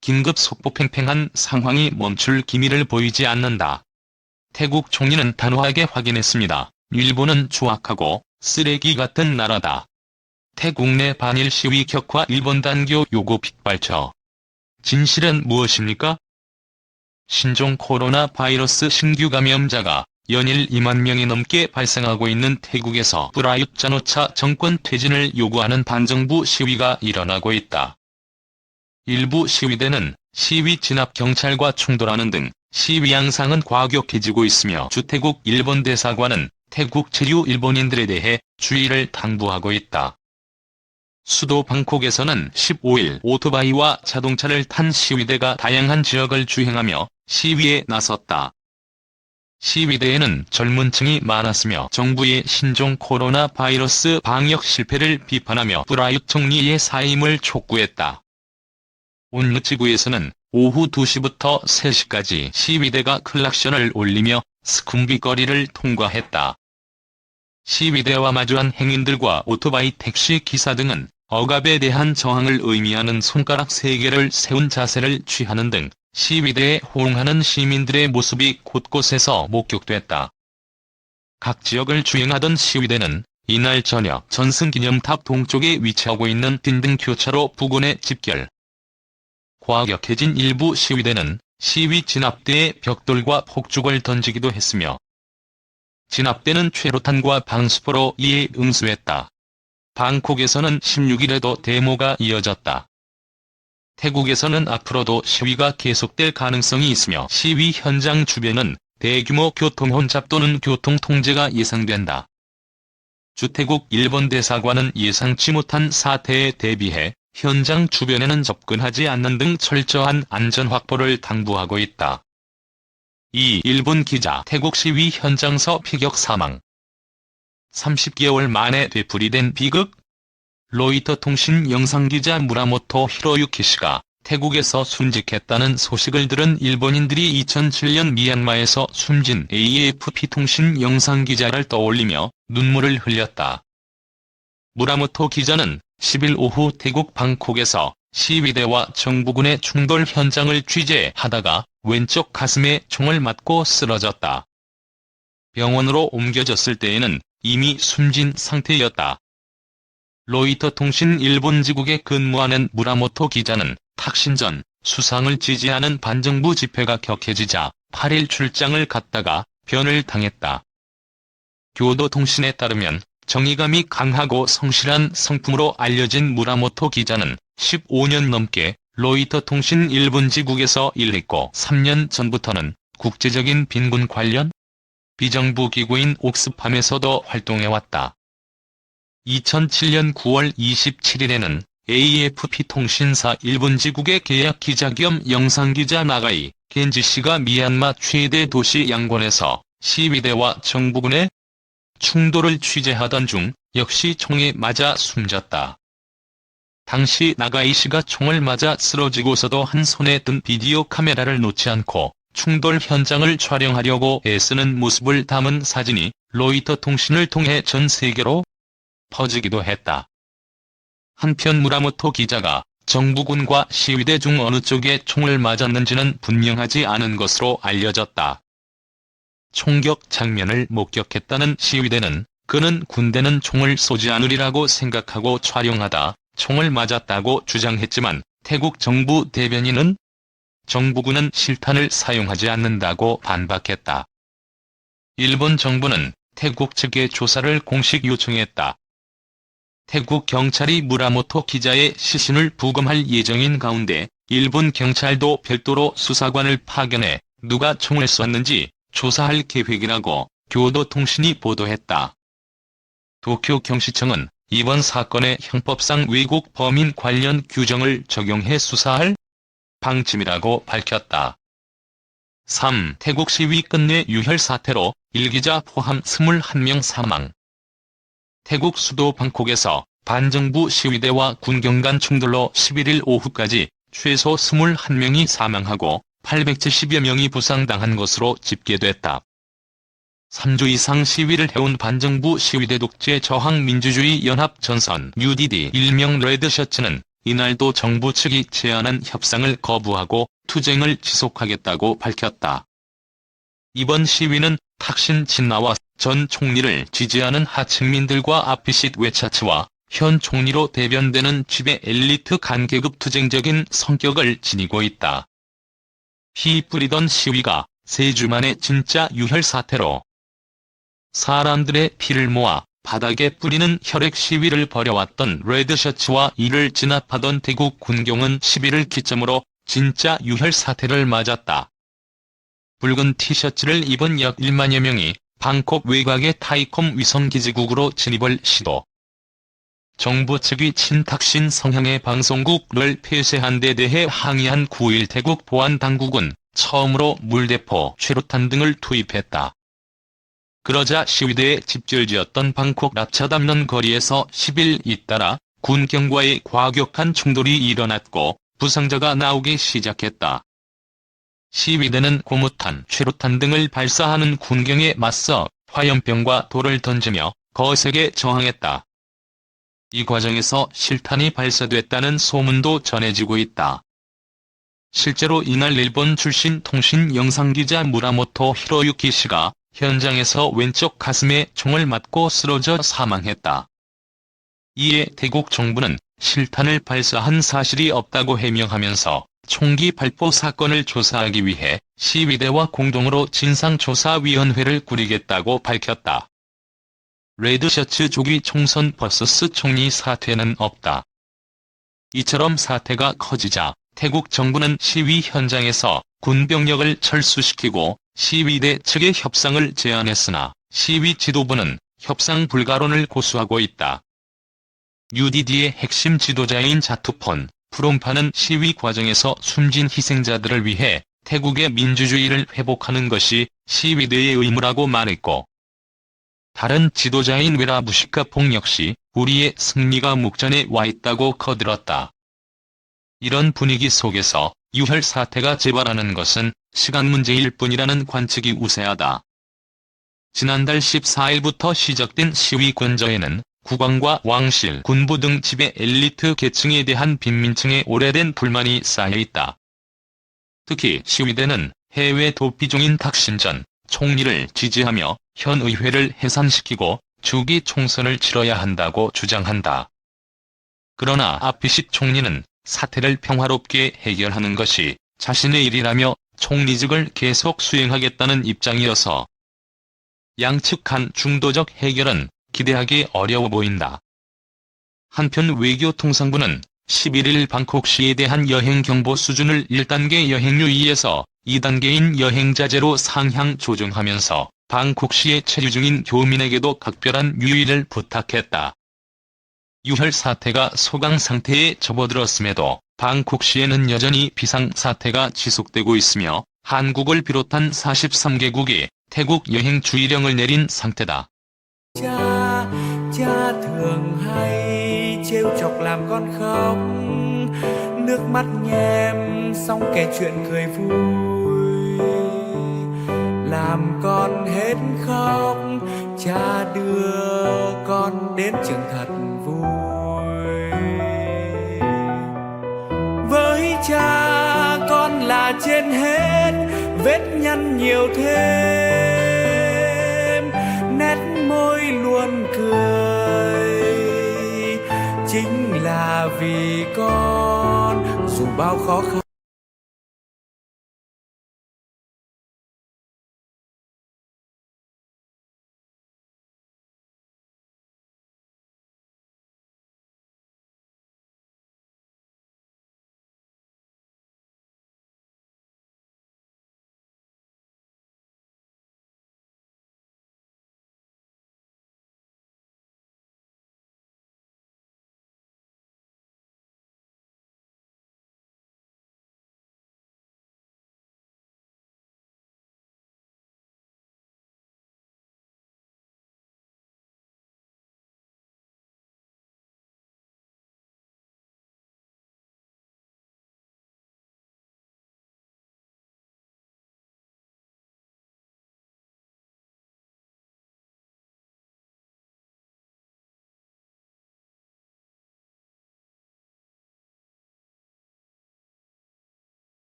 긴급 속보 팽팽한 상황이 멈출 기미를 보이지 않는다. 태국 총리는 단호하게 확인했습니다. 일본은 추악하고 쓰레기 같은 나라다. 태국 내 반일 시위 격화 일본 단교 요구 빗발쳐. 진실은 무엇입니까? 신종 코로나 바이러스 신규 감염자가 연일 2만 명이 넘게 발생하고 있는 태국에서 프라윕 찬오차 정권 퇴진을 요구하는 반정부 시위가 일어나고 있다. 일부 시위대는 시위 진압 경찰과 충돌하는 등 시위 양상은 과격해지고 있으며 주태국 일본 대사관은 태국 체류 일본인들에 대해 주의를 당부하고 있다. 수도 방콕에서는 15일 오토바이와 자동차를 탄 시위대가 다양한 지역을 주행하며 시위에 나섰다. 시위대에는 젊은 층이 많았으며 정부의 신종 코로나 바이러스 방역 실패를 비판하며 프라윕 총리의 사임을 촉구했다. 온누치구에서는 오후 2시부터 3시까지 시위대가 클락션을 울리며 스쿰비 거리를 통과했다. 시위대와 마주한 행인들과 오토바이 택시 기사 등은 억압에 대한 저항을 의미하는 손가락 3개를 세운 자세를 취하는 등 시위대에 호응하는 시민들의 모습이 곳곳에서 목격됐다. 각 지역을 주행하던 시위대는 이날 저녁 전승기념탑 동쪽에 위치하고 있는 딘등 교차로 부근에 집결. 과격해진 일부 시위대는 시위 진압대에 벽돌과 폭죽을 던지기도 했으며 진압대는 최루탄과 방수포로 이에 응수했다. 방콕에서는 16일에도 데모가 이어졌다. 태국에서는 앞으로도 시위가 계속될 가능성이 있으며 시위 현장 주변은 대규모 교통혼잡 또는 교통통제가 예상된다. 주태국 일본 대사관은 예상치 못한 사태에 대비해 현장 주변에는 접근하지 않는 등 철저한 안전 확보를 당부하고 있다. 이 일본 기자 태국 시위 현장서 피격 사망. 30개월 만에 되풀이된 비극? 로이터 통신 영상기자 무라모토 히로유키 씨가 태국에서 순직했다는 소식을 들은 일본인들이 2007년 미얀마에서 숨진 AFP 통신 영상기자를 떠올리며 눈물을 흘렸다. 무라모토 기자는 10일 오후 태국 방콕에서 시위대와 정부군의 충돌 현장을 취재하다가 왼쪽 가슴에 총을 맞고 쓰러졌다. 병원으로 옮겨졌을 때에는 이미 숨진 상태였다. 로이터 통신 일본지국에 근무하는 무라모토 기자는 탁신 전 수상을 지지하는 반정부 집회가 격해지자 8일 출장을 갔다가 변을 당했다. 교도통신에 따르면 정의감이 강하고 성실한 성품으로 알려진 무라모토 기자는 15년 넘게 로이터 통신 일본지국에서 일했고 3년 전부터는 국제적인 빈곤 관련 비정부 기구인 옥스팜에서도 활동해왔다. 2007년 9월 27일에는 AFP 통신사 일본지국의 계약 기자 겸 영상기자 나가이 겐지 씨가 미얀마 최대 도시 양곤에서 시위대와 정부군의 충돌을 취재하던 중 역시 총에 맞아 숨졌다. 당시 나가이 씨가 총을 맞아 쓰러지고서도 한 손에 든 비디오 카메라를 놓지 않고 충돌 현장을 촬영하려고 애쓰는 모습을 담은 사진이 로이터 통신을 통해 전 세계로 퍼지기도 했다. 한편 무라모토 기자가 정부군과 시위대 중 어느 쪽에 총을 맞았는지는 분명하지 않은 것으로 알려졌다. 총격 장면을 목격했다는 시위대는 그는 군대는 총을 쏘지 않으리라고 생각하고 촬영하다 총을 맞았다고 주장했지만 태국 정부 대변인은 정부군은 실탄을 사용하지 않는다고 반박했다. 일본 정부는 태국 측에 조사를 공식 요청했다. 태국 경찰이 무라모토 기자의 시신을 부검할 예정인 가운데 일본 경찰도 별도로 수사관을 파견해 누가 총을 쐈는지 조사할 계획이라고 교도통신이 보도했다. 도쿄경시청은 이번 사건에 형법상 외국 범인 관련 규정을 적용해 수사할 방침이라고 밝혔다. 3. 태국 시위 끝내 유혈 사태로 일기자 포함 21명 사망. 태국 수도 방콕에서 반정부 시위대와 군경 간 충돌로 11일 오후까지 최소 21명이 사망하고 870여 명이 부상당한 것으로 집계됐다. 3주 이상 시위를 해온 반정부 시위대 독재 저항 민주주의 연합 전선 UDD 일명 레드셔츠는 이날도 정부 측이 제안한 협상을 거부하고 투쟁을 지속하겠다고 밝혔다. 이번 시위는 탁신 진나와 전 총리를 지지하는 하층민들과 아피싯 웨차츠와 현 총리로 대변되는 지배 엘리트 간계급 투쟁적인 성격을 지니고 있다. 피 뿌리던 시위가 3주 만에 진짜 유혈 사태로 사람들의 피를 모아 바닥에 뿌리는 혈액 시위를 벌여왔던 레드셔츠와 이를 진압하던 대구 군경은 10일을 기점으로 진짜 유혈 사태를 맞았다. 붉은 티셔츠를 입은 약 1만여 명이 방콕 외곽의 타이콤 위성기지국으로 진입을 시도. 정부 측이 친탁신 성향의 방송국을 폐쇄한 데 대해 항의한 9일 태국 보안당국은 처음으로 물대포, 최루탄 등을 투입했다. 그러자 시위대에 집결지었던 방콕 랍차담런 거리에서 10일 잇따라 군경과의 과격한 충돌이 일어났고 부상자가 나오기 시작했다. 시위대는 고무탄, 최루탄 등을 발사하는 군경에 맞서 화염병과 돌을 던지며 거세게 저항했다. 이 과정에서 실탄이 발사됐다는 소문도 전해지고 있다. 실제로 이날 일본 출신 통신 영상기자 무라모토 히로유키 씨가 현장에서 왼쪽 가슴에 총을 맞고 쓰러져 사망했다. 이에 태국 정부는 실탄을 발사한 사실이 없다고 해명하면서 총기 발포 사건을 조사하기 위해 시위대와 공동으로 진상조사위원회를 꾸리겠다고 밝혔다. 레드셔츠 조기 총선 vs 총리 사퇴는 없다. 이처럼 사태가 커지자 태국 정부는 시위 현장에서 군병력을 철수시키고 시위대 측의 협상을 제안했으나 시위 지도부는 협상 불가론을 고수하고 있다. UDD의 핵심 지도자인 자투폰, 프롬파는 시위 과정에서 숨진 희생자들을 위해 태국의 민주주의를 회복하는 것이 시위대의 의무라고 말했고, 다른 지도자인 웨라 무시카퐁 역시 우리의 승리가 목전에 와 있다고 거들었다. 이런 분위기 속에서 유혈 사태가 재발하는 것은 시간 문제일 뿐이라는 관측이 우세하다. 지난달 14일부터 시작된 시위 근저에는 국왕과 왕실, 군부 등 지배 엘리트 계층에 대한 빈민층의 오래된 불만이 쌓여있다. 특히 시위대는 해외 도피 중인 탁신 전 총리를 지지하며 현 의회를 해산시키고 주기 총선을 치러야 한다고 주장한다. 그러나 아피싯 총리는 사태를 평화롭게 해결하는 것이 자신의 일이라며 총리직을 계속 수행하겠다는 입장이어서 양측 간 중도적 해결은 기대하기 어려워 보인다. 한편 외교통상부는 11일 방콕시에 대한 여행 경보 수준을 1단계 여행 유의에서 2단계인 여행 자제로 상향 조정하면서 방콕시에 체류 중인 교민에게도 각별한 유의를 부탁했다. 유혈 사태가 소강 상태에 접어들었음에도 방콕시에는 여전히 비상사태가 지속되고 있으며 한국을 비롯한 43개국이 태국 여행 주의령을 내린 상태다. Cha, cha thường hay trêu chọc làm con khóc, nước mắt nhem xong kể chuyện cười vui, làm con hết khóc, cha đưa con đến trường thật vui. Với cha con là trên hết, vết nhăn nhiều thêm, nét môi luôn cười, chính là vì con dù bao khó khăn